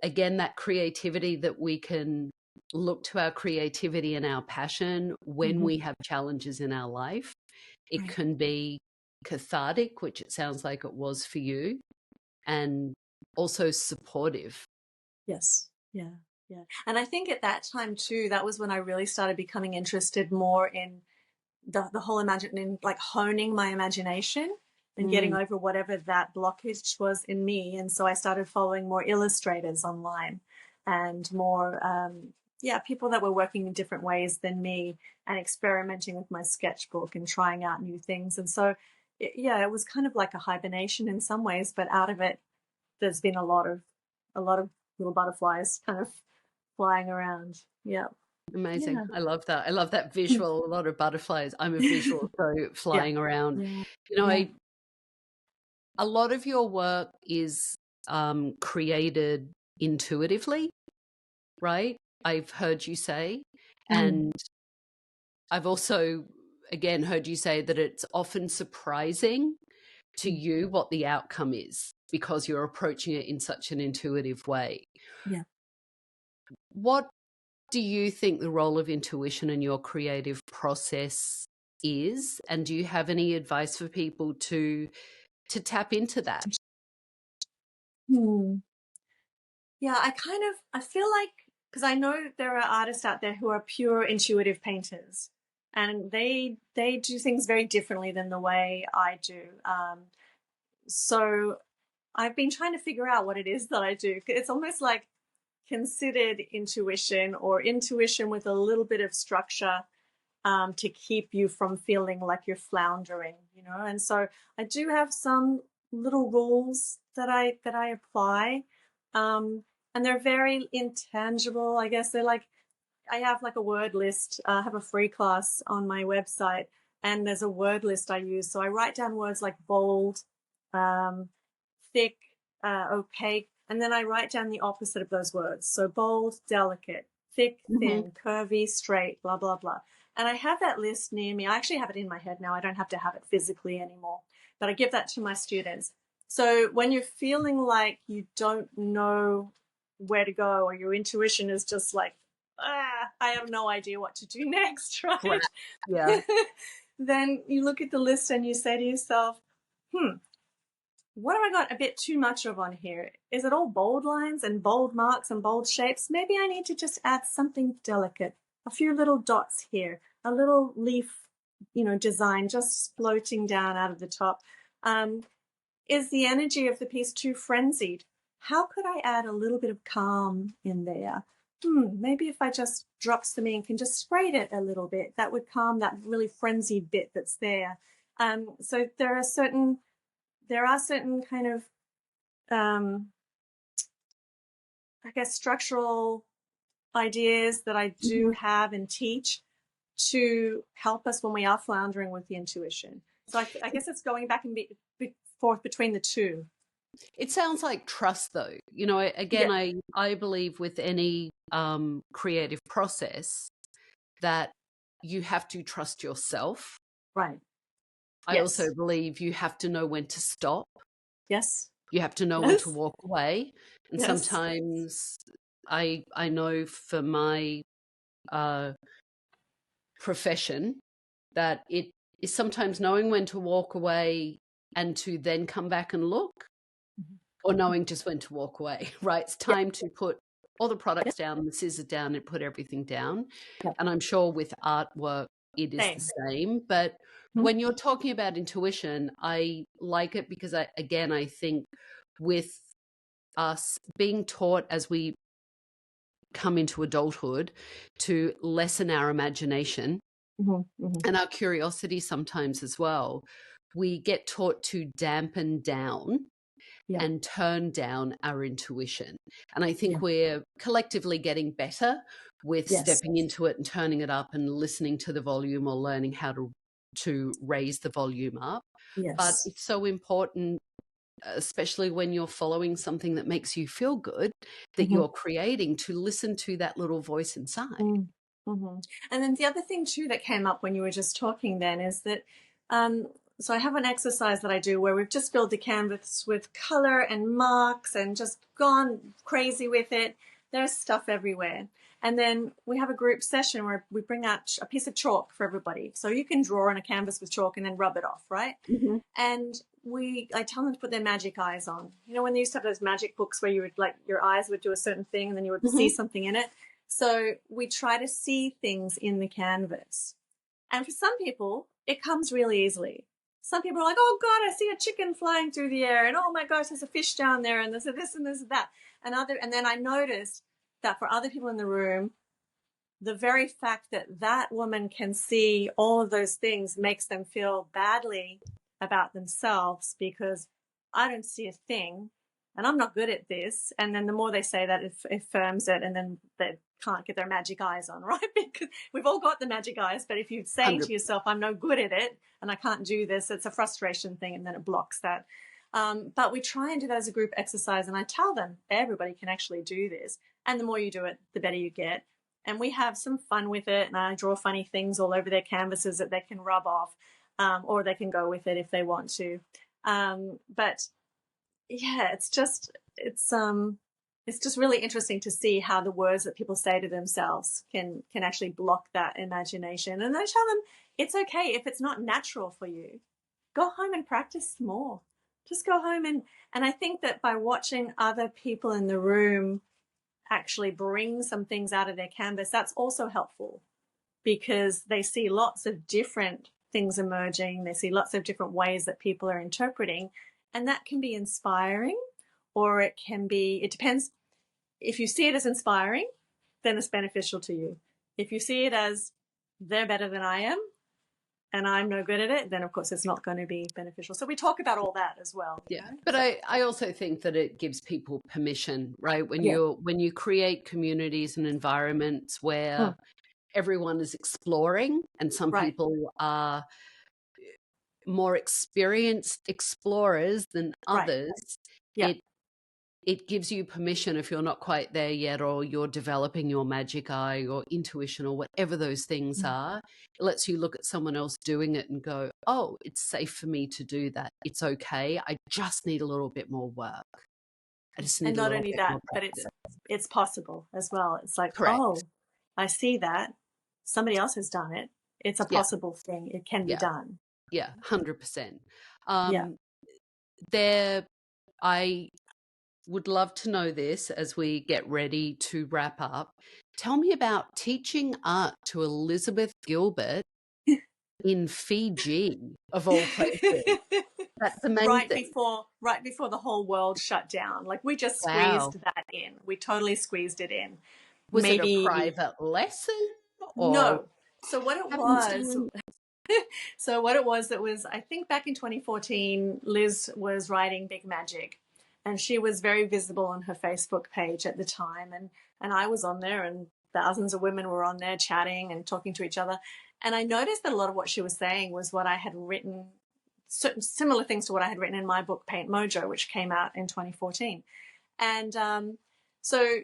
again, that creativity, that we can look to our creativity and our passion when mhm. we have challenges in our life. It Right. can be cathartic, which it sounds like it was for you, and also supportive. Yes. Yeah. Yeah. And I think at that time too, that was when I really started becoming interested more in the whole imagining, like honing my imagination and getting Mm, over whatever that blockage was in me. And so I started following more illustrators online and more, yeah, people that were working in different ways than me and experimenting with my sketchbook and trying out new things. And so, yeah, it was kind of like a hibernation in some ways, but out of it, there's been a lot of little butterflies kind of flying around. Yeah. Amazing. Yeah. I love that. I love that visual. A lot of butterflies. I'm a visual, so Yeah. flying around. Yeah. You know, Yeah. a lot of your work is created intuitively, right? I've heard you say. Mm. And I've also, again, heard you say that it's often surprising to Mm. you what the outcome is because you're approaching it in such an intuitive way. Yeah. What do you think the role of intuition in your creative process is? And do you have any advice for people to tap into that? Hmm. Yeah, I feel like, because I know there are artists out there who are pure intuitive painters, and they do things very differently than the way I do. So I've been trying to figure out what it is that I do. It's almost like considered intuition, or intuition with a little bit of structure, to keep you from feeling like you're floundering, you know. And so I do have some little rules that I apply, and they're very intangible. I guess they're like, I have like a word list. I have a free class on my website, and there's a word list I use. So I write down words like bold, um, thick, opaque, and then I write down the opposite of those words. So bold, delicate, thick, Hmm. thin, curvy, straight, blah, blah, blah. And I have that list near me. I actually have it in my head now. I don't have to have it physically anymore, but I give that to my students. So when you're feeling like you don't know where to go, or your intuition is just like, I have no idea what to do next, Crap. right? Yeah. Then you look at the list and you say to yourself, what have I got a bit too much of on here? Is it all bold lines and bold marks and bold shapes? Maybe I need to just add something delicate, a few little dots here, a little leaf, design just floating down out of the top. Is the energy of the piece too frenzied? How could I add a little bit of calm in there? Maybe if I just drop some ink and just sprayed it a little bit, that would calm that really frenzied bit that's there. So there are certain kind of, I guess, structural ideas that I do Mhm. have and teach to help us when we are floundering with the intuition. So I guess it's going back and forth between the two. It sounds like trust, though. You know, again, Yeah, I believe with any creative process that you have to trust yourself. right. I also Yes. believe you have to know when to stop. Yes. You have to know when to Yes. walk away. And Yes. sometimes I know for my uh, profession that it is sometimes knowing when to walk away and to then come back and look, Mhm. or knowing just when to walk away, right? It's Yeah. time to put all the Yeah. products down, the scissors down, and put everything down. Yeah. And I'm sure with artwork, it is the Same. same. But Mhm. when you're talking about intuition, I like it because I think with us being taught as we come into adulthood to lessen our imagination Mhm. Mhm. and our curiosity sometimes as well, we get taught to dampen down Yeah. and turn down our intuition. And I Yeah. think we're collectively getting better with Yes. stepping into it and turning it up and listening to the volume or learning how to raise the volume up. But Yes. it's so important, especially when you're following something that makes you feel good, that Mhm. you're creating, to listen to that little voice inside. Mm. Mhm. And then the other thing too that came up when you were just talking then is that, um, so I have an exercise that I do where we've just filled the canvas with color and marks and just gone crazy with it. There's stuff everywhere. And then we have a group session where we bring out a piece of chalk for everybody. So you can draw on a canvas with chalk and then rub it off, right? Mhm. And I tell them to put their magic eyes on. You know, when they used to have those magic books where you would, like, your eyes would do a certain thing and then you would see Mhm. something in it. So we try to see things in the canvas. And for some people, it comes really easily. Some people are like, oh God, I see a chicken flying through the air, and oh my gosh, there's a fish down there, and there's a this and there's a that. And then I noticed that for other people in the room, the very fact that that woman can see all of those things makes them feel badly about themselves, because I don't see a thing. and I'm not good at this. And then the more they say that, it firms it, and then they can't get their magic eyes on, right? Because we've all got the magic eyes, but if you say to yourself, I'm no good at it and I can't do this, it's a frustration thing, and then it blocks that. But we try and do that as a group exercise, and I tell them everybody can actually do this, and the more you do it, the better you get. And we have some fun with it, and I draw funny things all over their canvases that they can rub off, or they can go with it if they want to. But yeah, it's just really interesting to see how the words that people say to themselves can actually block that imagination. And I tell them it's okay if it's not natural for you. Go home and practice more. Just go home and I think that by watching other people in the room actually bring some things out of their canvas, that's also helpful, because they see lots of different things emerging. They see lots of different ways that people are interpreting, and that can be inspiring, or it depends. If you see it as inspiring, then it's beneficial to you. If you see it as they're better than I am and I'm no good at it, then of course it's not going to be beneficial. So we talk about all that as well. Yeah. But I also think that it gives people permission, right? When you create communities and environments where everyone is exploring, and some people are more experienced explorers than others, it gives you permission, if you're not quite there yet, or you're developing your magic eye or intuition or whatever those things are. It lets you look at someone else doing it and go, oh, it's safe for me to do that. It's okay. I just need a little bit more work. I just need and not only that, but it's possible as well. It's like, oh, I see that. Somebody else has done it. It's a possible thing. It can be done. Yeah, 100%. I would love to know this as we get ready to wrap up. Tell me about teaching art to Elizabeth Gilbert in Fiji, of all places. That's amazing. Right before the whole world shut down. Like, we just squeezed that in. We totally squeezed it in. Was it a private lesson? No. So what it was, I think back in 2014, Liz was writing Big Magic, and she was very visible on her Facebook page at the time. And I was on there, and thousands of women were on there chatting and talking to each other. And I noticed that a lot of what she was saying was what I had written, certain similar things to what I had written in my book, Paint Mojo, which came out in 2014. And so,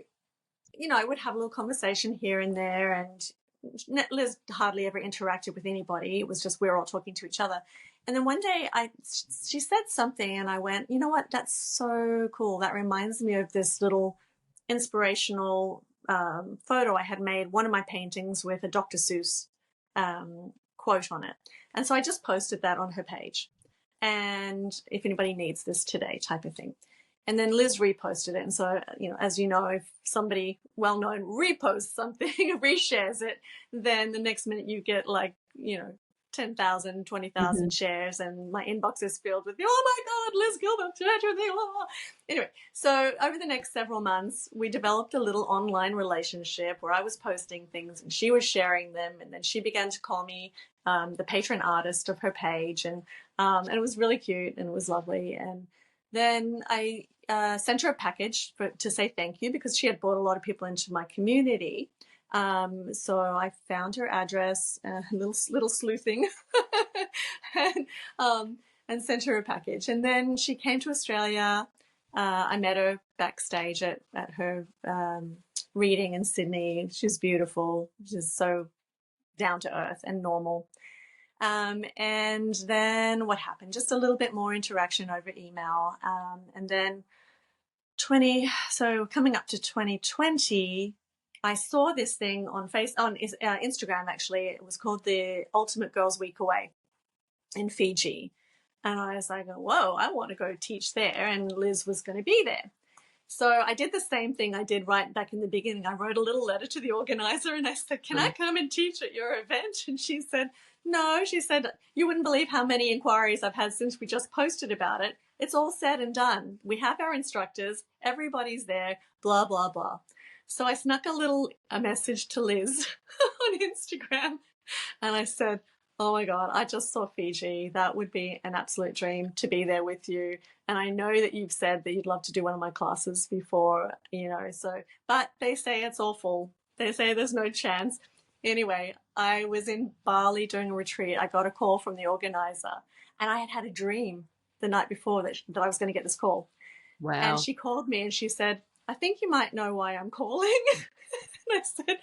I would have a little conversation here and there, and Liz hardly ever interacted with anybody. It was just we were all talking to each other. And then one day she said something, and I went, you know what, that's so cool. That reminds me of this little inspirational photo I had made, one of my paintings with a Dr. Seuss quote on it. And so I just posted that on her page. And if anybody needs this today, type of thing. And then Liz reposted it. And so, as you know, if somebody well-known reposts something, reshares it, then the next minute you get 10,000, 20,000 shares, and my inbox is filled with, oh my God, Liz Gilbert, anyway, so over the next several months, we developed a little online relationship where I was posting things and she was sharing them, and then she began to call me the patron artist of her page, and it was really cute and it was lovely. And then I sent her a package to say thank you, because she had brought a lot of people into my community. So I found her address, little sleuthing, and sent her a package. And then she came to Australia. I met her backstage at her reading in Sydney. She's beautiful. She's so down to earth and normal. And then what happened? Just a little bit more interaction over email. And then coming up to 2020, I saw this thing on Instagram, actually. It was called the Ultimate Girls Week Away in Fiji. And I was like, whoa, I want to go teach there. And Liz was going to be there. So I did the same thing I did right back in the beginning. I wrote a little letter to the organizer and I said, can I come and teach at your event? And she said, no. She said, you wouldn't believe how many inquiries I've had since we just posted about it. It's all said and done. We have our instructors. Everybody's there, blah, blah, blah. So I snuck a message to Liz on Instagram, and I said, Oh my God, I just saw Fiji. That would be an absolute dream to be there with you. And I know that you've said that you'd love to do one of my classes before, so, but they say it's awful. They say there's no chance. Anyway, I was in Bali doing a retreat. I got a call from the organizer, and I had had a dream the night before that I was going to get this call. And Wow. she called me and she said, I think you might know why I'm calling. And I said,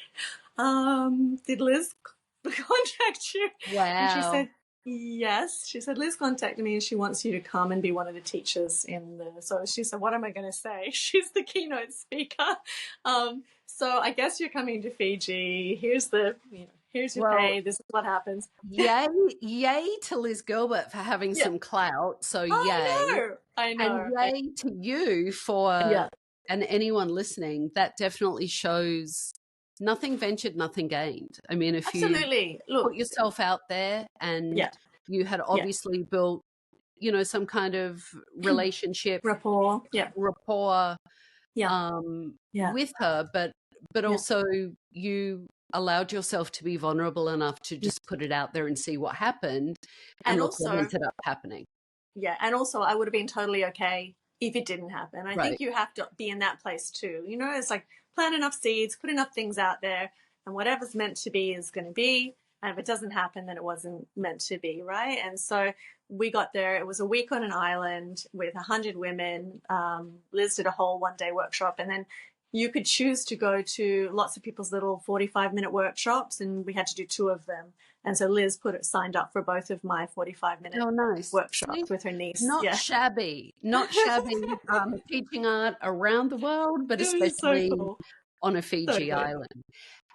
did Liz contact you? And she Wow. said, yes. She said, Liz contacted me and she wants you to come and be one of the teachers in the. So she said, what am I going to say? She's the keynote speaker. So I guess you're coming to Fiji. Here's here's your Well, pay. This is what happens. yay to Liz Gilbert for having Yeah. some clout. So yay. I And know. yay to you Yeah. and anyone listening, that definitely shows nothing ventured, nothing gained. I mean, if you Absolutely. Look. put yourself out there and Yeah. you had Yeah. obviously built, some kind of relationship, Rapport. Yeah. rapport Yeah. Yeah. with her, but Yeah. also you allowed yourself to be vulnerable enough to Yeah. just put it out there and see what happened. And And look what also, ended up happening. yeah, and also I would have been totally okay if it didn't happen. I Right. think you have to be in that place too. It's like plant enough seeds, put enough things out there, and whatever's meant to be is going to be. And if it doesn't happen, then it wasn't meant to be, right? And so we got there. It was a week on an island with 100 women. Liz did a whole one-day workshop, and then you could choose to go to lots of people's little 45-minute workshops, and we had to do 2 of them. And so Liz signed up for both of my 45-minute nice workshops See? with her niece. Not shabby, not shabby. Teaching art around the world, but It was so especially cool. on a Fiji island.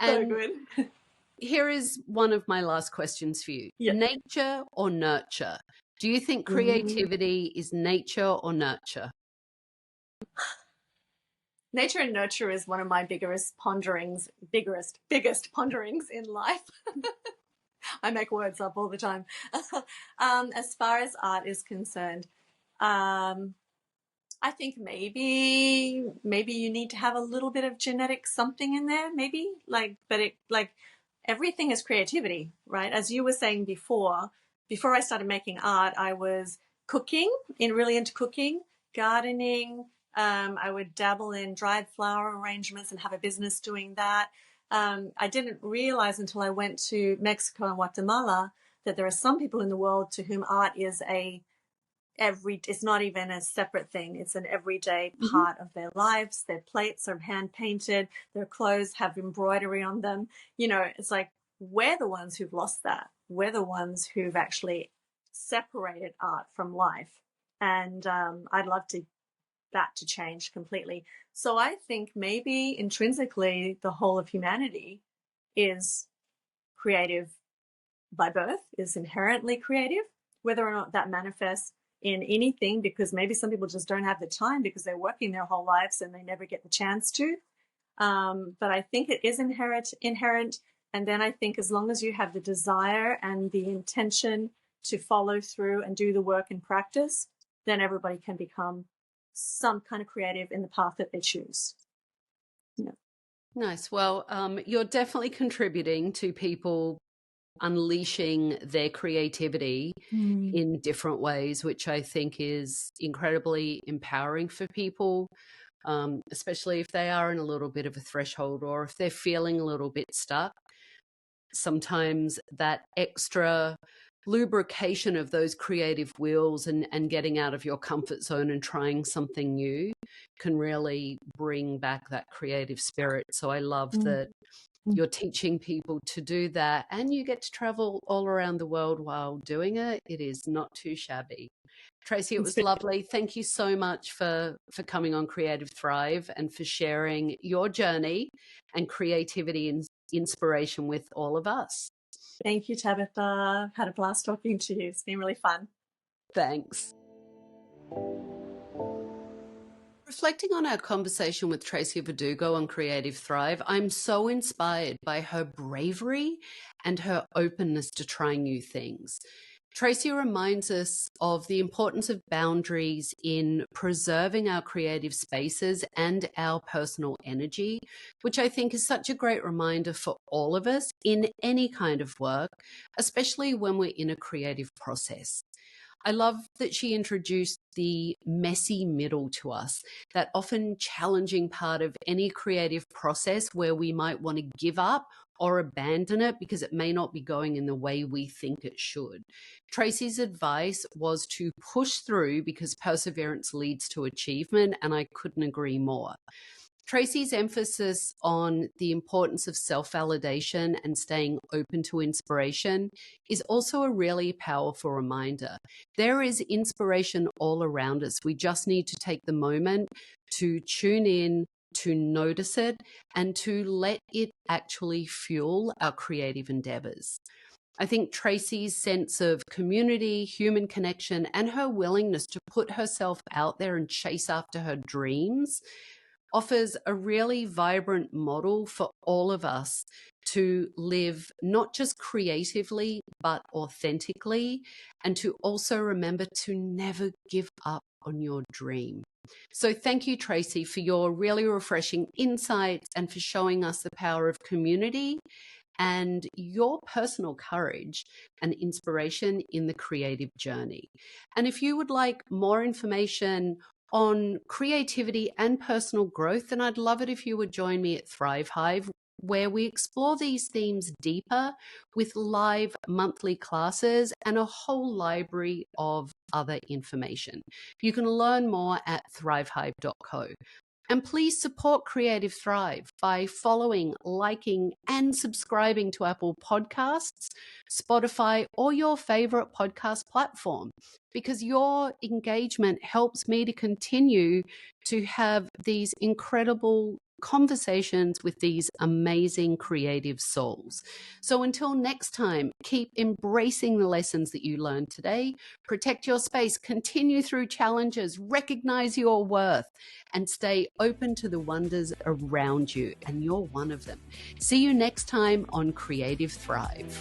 So And good. here is one of my last questions for you. Yeah. Nature or nurture? Do you think creativity is nature or nurture? Nature and nurture is one of my biggest ponderings in life. I make words up all the time. As far as art is concerned, I think maybe you need to have a little bit of genetic something in there, maybe but everything is creativity, right? As you were saying before I started making art, I was really into cooking, gardening. I would dabble in dried flower arrangements and have a business doing that. I didn't realize until I went to Mexico and Guatemala that there are some people in the world to whom art is it's not even a separate thing. It's an everyday part of their lives. Their plates are hand painted. Their clothes have embroidery on them. It's like we're the ones who've lost that. We're the ones who've actually separated art from life. And I'd love that to change completely. So I think maybe intrinsically the whole of humanity is creative by birth, is inherently creative, whether or not that manifests in anything, because maybe some people just don't have the time because they're working their whole lives and they never get the chance to. But I think it is inherent. And then I think as long as you have the desire and the intention to follow through and do the work and practice, then everybody can become some kind of creative in the path that they choose. Yeah. Nice. Well, you're definitely contributing to people unleashing their creativity in different ways, which I think is incredibly empowering for people, especially if they are in a little bit of a threshold or if they're feeling a little bit stuck. Sometimes that extra lubrication of those creative wheels and getting out of your comfort zone and trying something new can really bring back that creative spirit. So I love that you're teaching people to do that, and you get to travel all around the world while doing it. It is not too shabby. Tracy, it was lovely. Thank you so much for coming on Creative Thrive and for sharing your journey and creativity and inspiration with all of us. Thank you, Tabatha. Had a blast talking to you. It's been really fun. Thanks. Reflecting on our conversation with Tracy Verdugo on Creative Thrive, I'm so inspired by her bravery and her openness to trying new things. Tracy reminds us of the importance of boundaries in preserving our creative spaces and our personal energy, which I think is such a great reminder for all of us in any kind of work, especially when we're in a creative process. I love that she introduced the messy middle to us, that often challenging part of any creative process where we might want to give up or abandon it because it may not be going in the way we think it should. Tracy's advice was to push through because perseverance leads to achievement, and I couldn't agree more. Tracy's emphasis on the importance of self-validation and staying open to inspiration is also a really powerful reminder. There is inspiration all around us. We just need to take the moment to tune in, to notice it, and to let it actually fuel our creative endeavors. I think Tracy's sense of community, human connection, and her willingness to put herself out there and chase after her dreams offers a really vibrant model for all of us to live not just creatively, but authentically, and to also remember to never give up on your dream. So thank you, Tracy, for your really refreshing insights and for showing us the power of community and your personal courage and inspiration in the creative journey. And if you would like more information on creativity and personal growth, then I'd love it if you would join me at Thrive Hive, where we explore these themes deeper with live monthly classes and a whole library of other information. You can learn more at thrivehive.co. And please support Creative Thrive by following, liking, and subscribing to Apple Podcasts, Spotify, or your favorite podcast platform, because your engagement helps me to continue to have these incredible conversations with these amazing creative souls. So until next time, keep embracing the lessons that you learned today, protect your space, continue through challenges, recognize your worth, and stay open to the wonders around you. And you're one of them. See you next time on Creative Thrive.